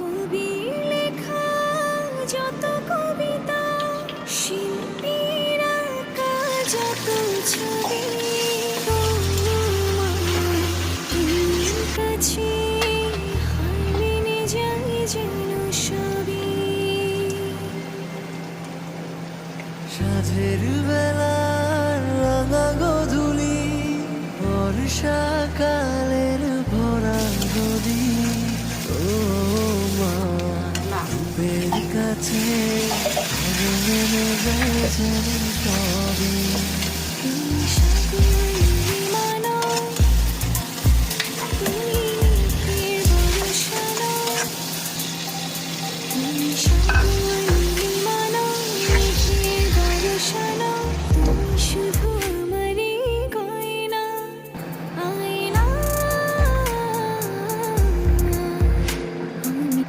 কবি লেখা যত কবিতা, শিল্পীর আঁকা যত ছবি, তোমার কাছে হার মেনে যায় যেন সবই। সাঁঝের বেলার রাঙা গধূলি, বর্ষাকালের ভরা নদী, তোমার কাছে নেমে যায় যেন সবই। তুমি সাগর মানো, তুমি মেঘের বর্ষানো, তুমি সাগর মানো, মেঘের বর্ষানো, তুমি শুধু আমারই গয়না, আয়না। আমি